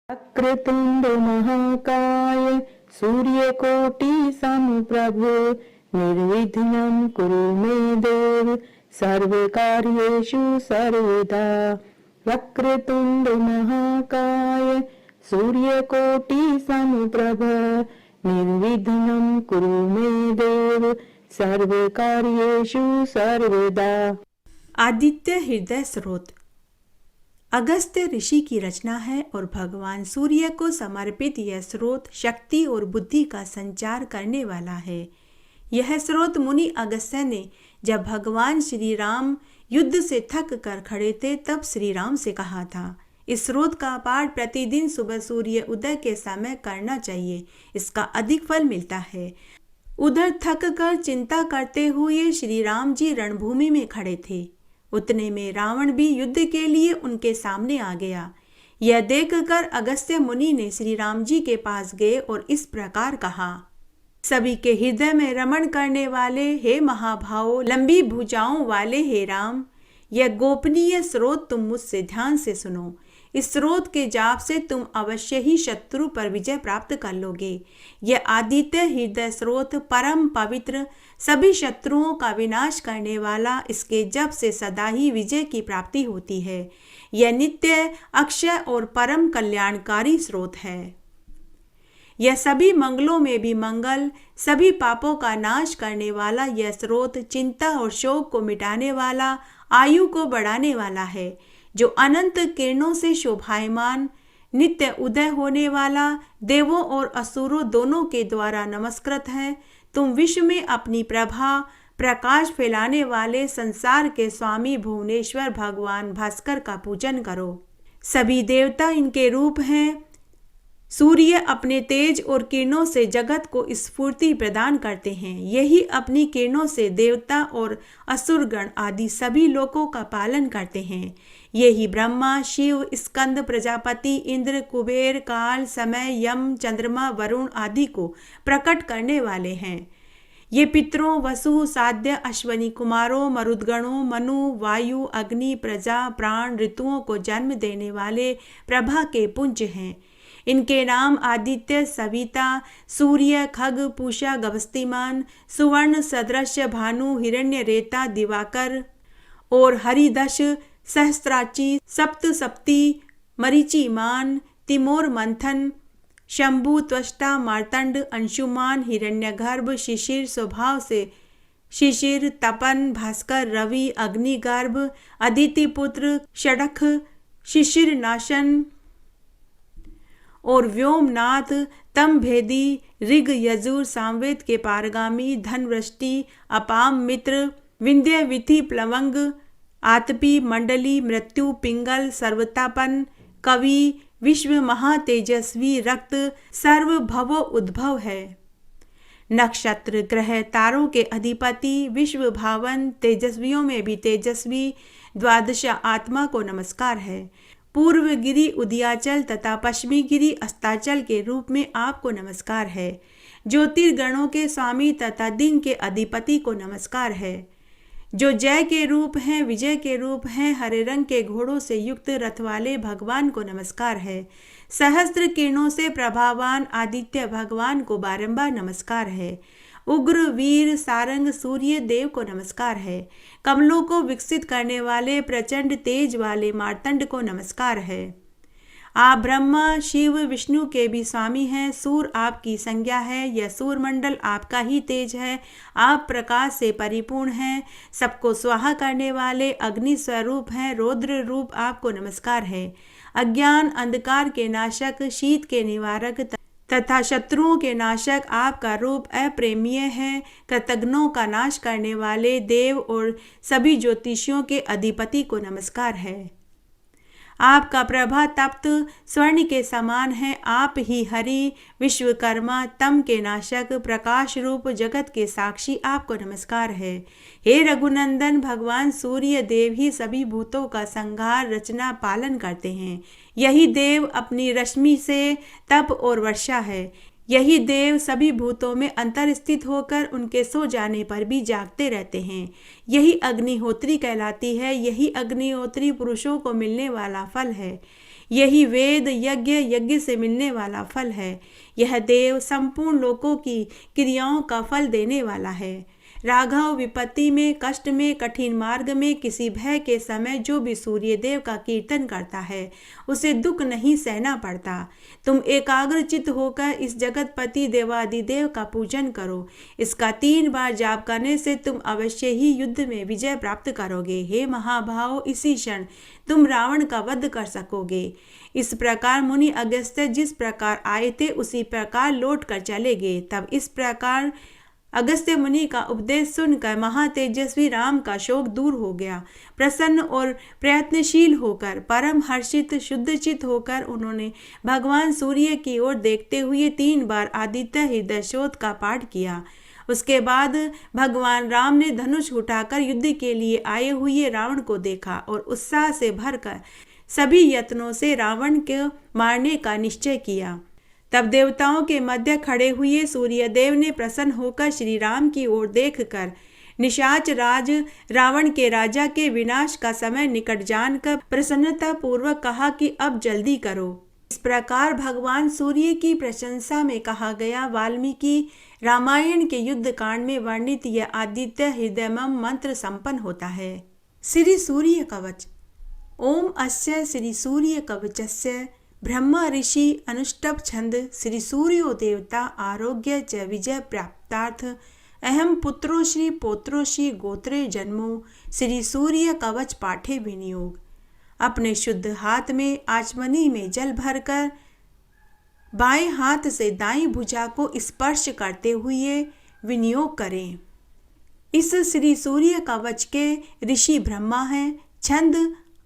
वक्रतुंड महाकाय सूर्यकोटि समप्रभ निर्विघ्नं कुरु मे देव सर्वकार्येषु सर्वदा। वक्रतुंड महाकाय सूर्यकोटि समप्रभ निर्विघ्नं कुरु मे देव सर्वकार्येषु सर्वदा। आदित्य हृदय स्रोत अगस्त्य ऋषि की रचना है और भगवान सूर्य को समर्पित यह स्रोत शक्ति और बुद्धि का संचार करने वाला है। यह स्रोत मुनि अगस्त्य ने जब भगवान श्री राम युद्ध से थक कर खड़े थे तब श्री राम से कहा था। इस स्रोत का पाठ प्रतिदिन सुबह सूर्य उदय के समय करना चाहिए, इसका अधिक फल मिलता है। उधर थक कर चिंता करते हुए श्री राम जी रणभूमि में खड़े थे। उतने में रावण भी युद्ध के लिए उनके सामने आ गया। यह देखकर अगस्त्य मुनि ने श्री राम जी के पास गए और इस प्रकार कहा। सभी के हृदय में रमण करने वाले हे महाभावों, लंबी भुजाओं वाले हे राम, यह गोपनीय स्रोत तुम मुझसे ध्यान से सुनो। इस स्रोत के जाप से तुम अवश्य ही शत्रु पर विजय प्राप्त कर लोगे। यह आदित्य हृदय स्रोत परम पवित्र, सभी शत्रुओं का विनाश करने वाला, इसके जप से सदा ही विजय की प्राप्ति होती है। यह नित्य, अक्षय और परम कल्याणकारी स्रोत है। यह सभी मंगलों में भी मंगल, सभी पापों का नाश करने वाला यह स्रोत चिंता और शोक को मिटाने वाला, आयु को बढ़ाने वाला है, जो अनंत किरणों से शोभायमान, नित्य उदय होने वाला, देवों और असुरों दोनों के द्वारा नमस्कृत है। तुम विश्व में अपनी प्रभा प्रकाश फैलाने वाले संसार के स्वामी भुवनेश्वर भगवान भास्कर का पूजन करो। सभी देवता इनके रूप हैं। सूर्य अपने तेज और किरणों से जगत को स्फूर्ति प्रदान करते हैं। यही अपनी किरणों से देवता और असुरगण आदि सभी लोकों का पालन करते हैं। यही ब्रह्मा, शिव, स्कंद, प्रजापति, इंद्र, कुबेर, काल, समय, यम, चंद्रमा, वरुण आदि को प्रकट करने वाले हैं। ये पितरों, वसु, साध्य, अश्वनी कुमारों, मरुदगणों, मनु, वायु, अग्नि, प्रजा, प्राण, ऋतुओं को जन्म देने वाले प्रभा के पुंज हैं। इनके नाम आदित्य, सविता, सूर्य, खग, पूषा, गभस्तिमान, सुवर्ण, सदृश, भानु, हिरण्य रेता, दिवाकर और हरिदश, सहस्त्राची, सप्त सप्ती, मरीचिमान, तिमोर मंथन, शंभु, त्वष्टा, मार्तंड, अंशुमान, हिरण्यगर्भ, शिशिर, स्वभाव से शिशिर, तपन, भास्कर, रवि, अग्निगर्भ, अदिति पुत्र, षडख, शिशिर नाशन और व्योमनाथ, तम भेदी, ऋग, यजुर, सामवेद के पारगामी, धनवृष्टि, अपाम मित्र, विंध्य, विधि, प्लवंग, आतपी, मंडली, मृत्यु, पिंगल, सर्वतापन, कवि, विश्व महातेजस्वी, रक्त, सर्व भवो उद्भव है। नक्षत्र, ग्रह, तारों के अधिपति, विश्व भावन, तेजस्वियों में भी तेजस्वी, द्वादश आत्मा को नमस्कार है। पूर्व गिरि उदयाचल तथा पश्चिमी गिरि अस्ताचल के रूप में आपको नमस्कार है। ज्योतिर्गणों के स्वामी तथा दिन के अधिपति को नमस्कार है। जो जय के रूप हैं, विजय के रूप हैं, हरे रंग के घोड़ों से युक्त रथ वाले भगवान को नमस्कार है। सहस्त्र किरणों से प्रभावान आदित्य भगवान को बारंबार नमस्कार है। उग्र वीर सारंग सूर्य देव को नमस्कार है। कमलों को विकसित करने वाले प्रचंड तेज वाले मार्तंड को नमस्कार है। आप ब्रह्मा, शिव, विष्णु के भी स्वामी हैं। सूर आपकी संज्ञा है। यह सूरमंडल आपका ही तेज है। आप प्रकाश से परिपूर्ण हैं। सबको स्वाहा करने वाले अग्नि स्वरूप हैं। रौद्र रूप आपको नमस्कार है। अज्ञान अंधकार के नाशक, शीत के निवारक तथा शत्रुओं के नाशक आपका रूप अप्रेमीय है। कृतघ्नों का नाश करने वाले देव और सभी ज्योतिषियों के अधिपति को नमस्कार है। आपका प्रभा तप्त स्वर्ण के समान है। आप ही हरि, विश्वकर्मा, तम के नाशक, प्रकाश रूप, जगत के साक्षी आपको नमस्कार है। हे रघुनंदन, भगवान सूर्य देव ही सभी भूतों का संहार, रचना, पालन करते हैं। यही देव अपनी रश्मि से तप और वर्षा है। यही देव सभी भूतों में अंतर स्थित होकर उनके सो जाने पर भी जागते रहते हैं। यही अग्निहोत्री कहलाती है। यही अग्निहोत्री पुरुषों को मिलने वाला फल है। यही वेद यज्ञ से मिलने वाला फल है। यह देव संपूर्ण लोकों की क्रियाओं का फल देने वाला है। राघव विपत्ति में, कष्ट में, कठिन मार्ग में, किसी भय के समय जो भी सूर्य देव का कीर्तन करता है उसे दुख नहीं सहना पड़ता। तुम एकाग्रचित होकर इस जगतपति देवादिदेव का पूजन करो। इसका 3 बार जाप करने से तुम अवश्य ही युद्ध में विजय प्राप्त करोगे। हे महाभाव, इसी क्षण तुम रावण का वध कर सकोगे। इस प्रकार मुनि अगस्त्य जिस प्रकार आए थे उसी प्रकार लौट कर चले गए। तब इस प्रकार अगस्त्य मुनि का उपदेश सुनकर महातेजस्वी राम का शोक दूर हो गया। प्रसन्न और प्रयत्नशील होकर, परम हर्षित शुद्धचित होकर उन्होंने भगवान सूर्य की ओर देखते हुए 3 बार आदित्य हृदय स्तोत्र का पाठ किया। उसके बाद भगवान राम ने धनुष उठाकर युद्ध के लिए आए हुए रावण को देखा और उत्साह से भरकर सभी यत्नों से रावण को मारने का निश्चय किया। तब देवताओं के मध्य खड़े हुए सूर्यदेव ने प्रसन्न होकर श्री राम की ओर देखकर निशाच राज रावण के राजा के विनाश का समय निकट जानकर प्रसन्नता पूर्वक कहा कि अब जल्दी करो। इस प्रकार भगवान सूर्य की प्रशंसा में कहा गया वाल्मीकि रामायण के युद्ध कांड में वर्णित यह आदित्य हृदयमम मंत्र संपन्न होता है। श्री सूर्य कवच। ओम अस्य श्री सूर्य कवचस्य ब्रह्म ऋषि अनुष्टभ छंद श्री सूर्यो देवता आरोग्य च विजय प्राप्तार्थ अहम पुत्रो श्री पौत्रो श्री गोत्रे जन्मो श्री सूर्य कवच पाठे विनियोग। अपने शुद्ध हाथ में आचमनी में जल भरकर बाएं हाथ से दाईं भुजा को स्पर्श करते हुए विनियोग करें। इस श्री सूर्य कवच के ऋषि ब्रह्मा हैं, छंद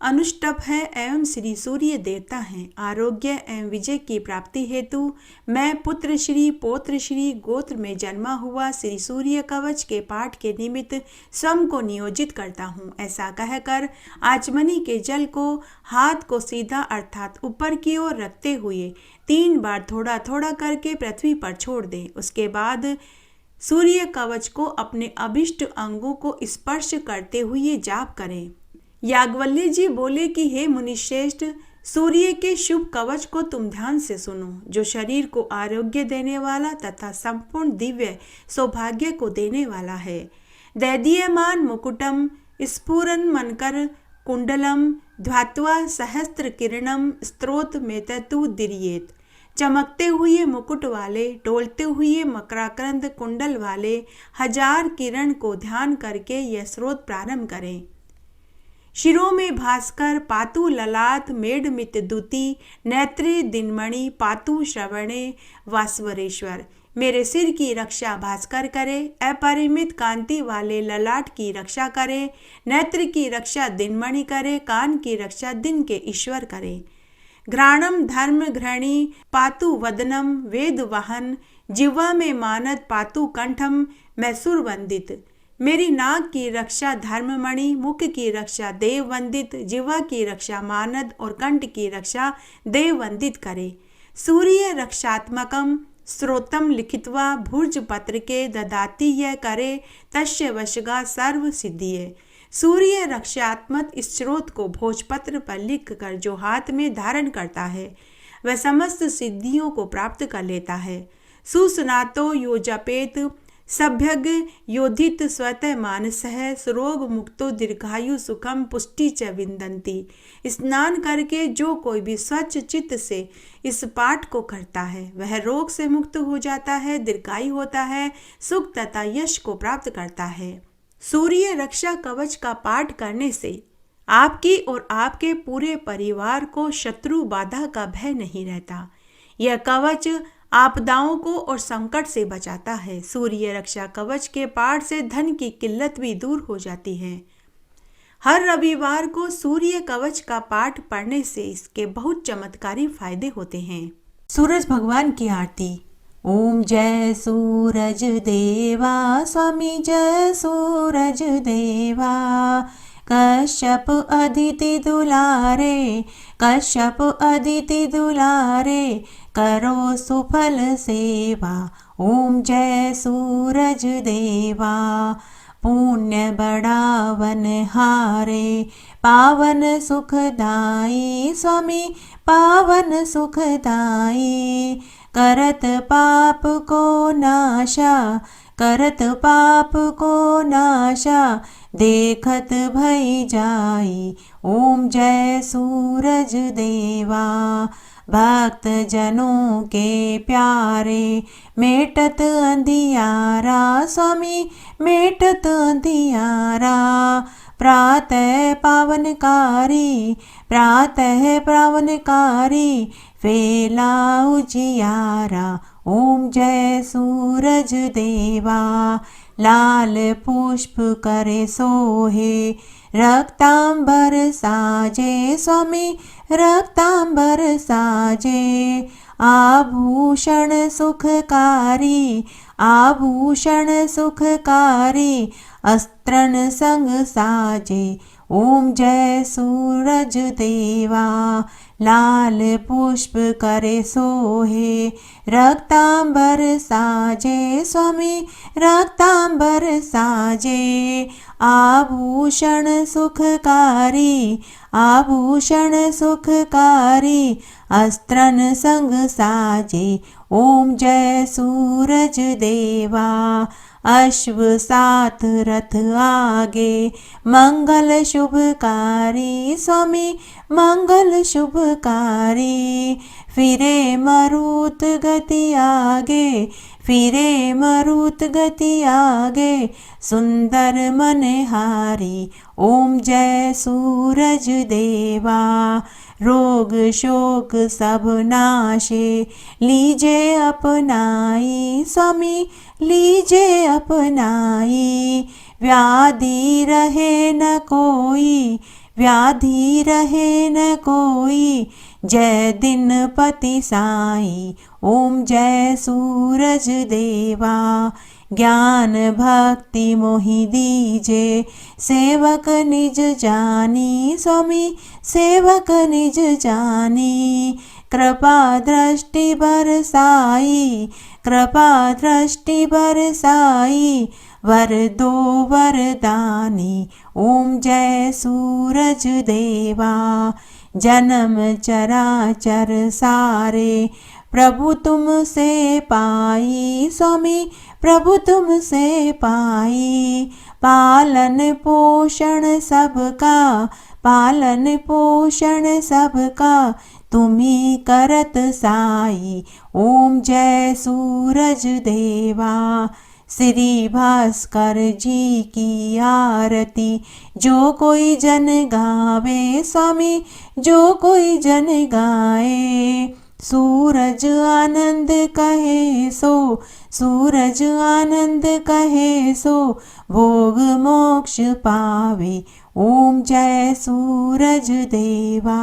अनुष्टभ है एवं श्री सूर्य देवता हैं। आरोग्य एवं विजय की प्राप्ति हेतु मैं पुत्र श्री पौत्र श्री गोत्र में जन्मा हुआ श्री सूर्य कवच के पाठ के निमित्त स्वयं को नियोजित करता हूँ। ऐसा कहकर आचमनी के जल को हाथ को सीधा अर्थात ऊपर की ओर रखते हुए 3 बार थोड़ा थोड़ा करके पृथ्वी पर छोड़ दें। उसके बाद सूर्य कवच को अपने अभिष्ट अंगों को स्पर्श करते हुए जाप करें। याज्ञवल्क्य जी बोले कि हे मुनिश्रेष्ठ, सूर्य के शुभ कवच को तुम ध्यान से सुनो, जो शरीर को आरोग्य देने वाला तथा संपूर्ण दिव्य सौभाग्य को देने वाला है। दैदीयमान मुकुटम स्फुरन मनकर कुंडलम ध्वात्वा सहस्त्र किरणम स्त्रोत में ततु दिरियेत। चमकते हुए मुकुट वाले, डोलते हुए मकराक्रंद कुंडल वाले 1000 किरण को ध्यान करके यह स्रोत प्रारंभ करें। शिरों में भास्कर पातु ललाट मेढ़मित दुति नेत्रे दिनमणि पातु श्रवणे वासवरेश्वर। मेरे सिर की रक्षा भास्कर करे, अपरिमित कांति वाले ललाट की रक्षा करे, नेत्र की रक्षा दिनमणि करे, कान की रक्षा दिन के ईश्वर करे। घ्राणम धर्म घृणी पातु वदनम वेद वाहन जिह्वा में मानद पातु कंठम मैसूर वंदित। मेरी नाक की रक्षा धर्ममणि, मुख की रक्षा देव वंदित, जिह्वा की रक्षा मानद और कंठ की रक्षा देव वंदित करे। सूर्य रक्षात्मकम स्रोतम लिखित्वा भुर्ज पत्र के ददाति यह करे तस्य वशगा सर्व सिद्धिये। सूर्य रक्षात्मक इस स्रोत को भोजपत्र पर लिख कर जो हाथ में धारण करता है वह समस्त सिद्धियों को प्राप्त कर लेता है। सुस्नातो यो जपेत सभ्यग योधित स्वतः मानस है रोग मुक्तो दीर्घायु सुखम पुष्टि च विंदंती। स्नान करके जो कोई भी स्वच्छ चित्त से इस पाठ को करता है वह रोग से मुक्त हो जाता है, दीर्घायु होता है, सुख तथा यश को प्राप्त करता है। सूर्य रक्षा कवच का पाठ करने से आपकी और आपके पूरे परिवार को शत्रु बाधा का भय नहीं रहता। यह कवच आपदाओं को और संकट से बचाता है। सूर्य रक्षा कवच के पाठ से धन की किल्लत भी दूर हो जाती है। हर रविवार को सूर्य कवच का पाठ पढ़ने से इसके बहुत चमत्कारी फायदे होते हैं। सूरज भगवान की आरती। ओम जय सूरज देवा स्वामी जय सूरज देवा। कश्यप अदिति दुलारे कश्यप अदिति दुलारे करो सुफल सेवा। ओम जय सूरज देवा। पुण्य बढ़ावन हारे पावन सुखदाई स्वामी पावन सुखदाई। करत पाप को नाशा करत पाप को नाशा देखत भई जाई। ओम जय सूरज देवा। भक्त जनों के प्यारे मेटत अंधियारा स्वामी मेटत अंधियारा। प्रातः पावनकारी प्रातः पावनकारी फेला उजियारा। ओम जय सूरज देवा। लाल पुष्प करे सोहे रक्तांबर साजे स्वामी रक्तांबर साजे। आभूषण सुखकारी आभूषण सुखकारी अस्त्रन संग साजे। ओम जय सूरज देवा। लाल पुष्प करे सोहे रक्तांबर साजे स्वामी रक्तांबर साजे। आभूषण सुखकारी आभूषण सुखकारी अस्त्रन संग साजे। ओम जय सूरज देवा। अश्व सात रथ आगे मंगल शुभकारी स्वामी मंगल शुभकारी। फिरे मरुत गति आगे फिरे मरुत गति आगे सुंदर मनहारी। ओम जय सूरज देवा। रोग शोक सब नाशे लीजे अपनाई स्वामी लीजे अपनाई। व्याधि रहे न कोई व्याधि रहे न कोई जय दिन पति साई। ओम जय सूरज देवा। ज्ञान भक्ति मोहि दीजे सेवक निज जानी स्वामी सेवक निज जानी। कृपा दृष्टि बरसाई कृपा दृष्टि बरसाई वर दो वरदानी। ओम जय सूरज देवा। जन्म चराचर सारे प्रभु तुम से पाई स्वामी प्रभु तुम से पाई। पालन पोषण सबका पालन पोषण सबका तुम्ही करत साई। ओम जय सूरज देवा। श्री भास्कर जी की आरती जो कोई जन गावे स्वामी जो कोई जन गाए। सूरज आनंद कहे सो सूरज आनंद कहे सो भोग मोक्ष पावे। ओम जय सूरज देवा।